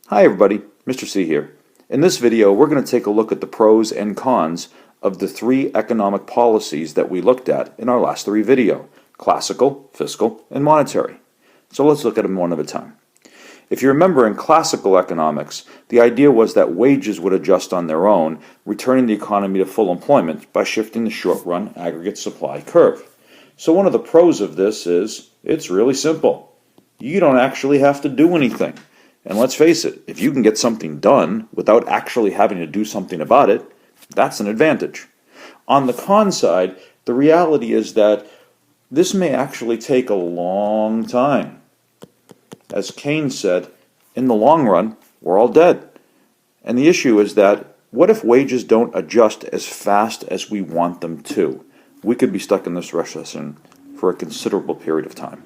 Hi everybody, Mr. C here. In this video, we're going to take a look at the pros and cons of the three economic policies that we looked at in our last three videos: classical, fiscal, and monetary. So let's look at them one at a time. If you remember, in classical economics, the idea was that wages would adjust on their own, returning the economy to full employment by shifting the short-run aggregate supply curve. So one of the pros of this is it's really simple. You don't actually have to do anything. And let's face it, if you can get something done without actually having to do something about it, that's an advantage. On the con side, the reality is that this may actually take a long time. As Keynes said, in the long run, we're all dead. And the issue is that, what if wages don't adjust as fast as we want them to? We could be stuck in this recession for a considerable period of time.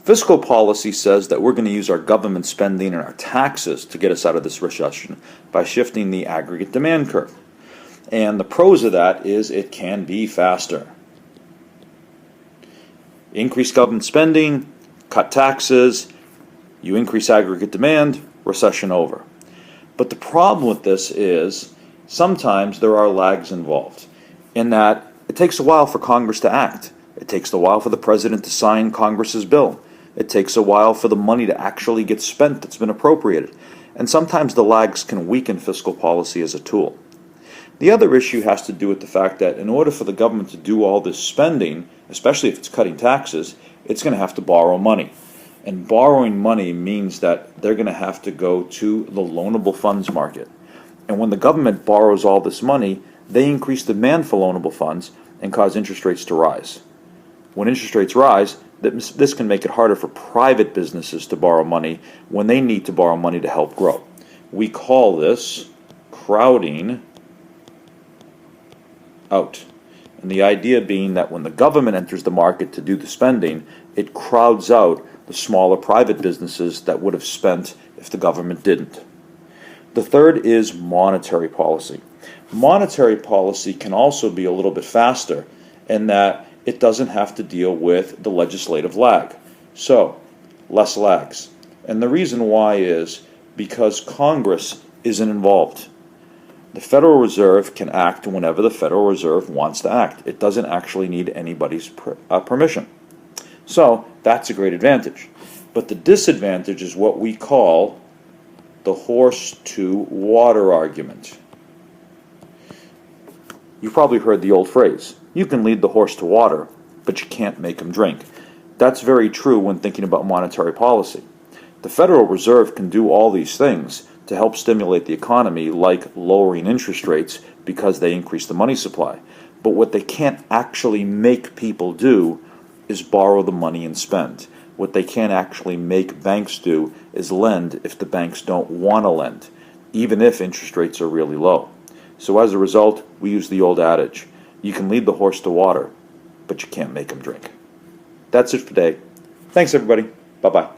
Fiscal policy says that we're going to use our government spending and our taxes to get us out of this recession by shifting the aggregate demand curve. And the pros of that is it can be faster. Increase government spending, cut taxes, you increase aggregate demand, recession over. But the problem with this is sometimes there are lags involved, in that it takes a while for Congress to act. It takes a while for the president to sign Congress's bill. It takes a while for the money to actually get spent that's been appropriated. And sometimes the lags can weaken fiscal policy as a tool. The other issue has to do with the fact that in order for the government to do all this spending, especially if it's cutting taxes, it's going to have to borrow money. And borrowing money means that they're going to have to go to the loanable funds market. And when the government borrows all this money, they increase demand for loanable funds and cause interest rates to rise. When interest rates rise, this can make it harder for private businesses to borrow money when they need to borrow money to help grow. We call this crowding out. And the idea being that when the government enters the market to do the spending, it crowds out the smaller private businesses that would have spent if the government didn't. The third is monetary policy. Monetary policy can also be a little bit faster in that it doesn't have to deal with the legislative lag. So, less lags. And the reason why is because Congress isn't involved. The Federal Reserve can act whenever the Federal Reserve wants to act. It doesn't actually need anybody's permission. So, that's a great advantage. But the disadvantage is what we call the horse to water argument. You've probably heard the old phrase, you can lead the horse to water, but you can't make him drink. That's very true when thinking about monetary policy. The Federal Reserve can do all these things to help stimulate the economy, like lowering interest rates because they increase the money supply. But what they can't actually make people do is borrow the money and spend. What they can't actually make banks do is lend if the banks don't want to lend, even if interest rates are really low. So as a result, we use the old adage, you can lead the horse to water, but you can't make him drink. That's it for today. Thanks everybody. Bye-bye.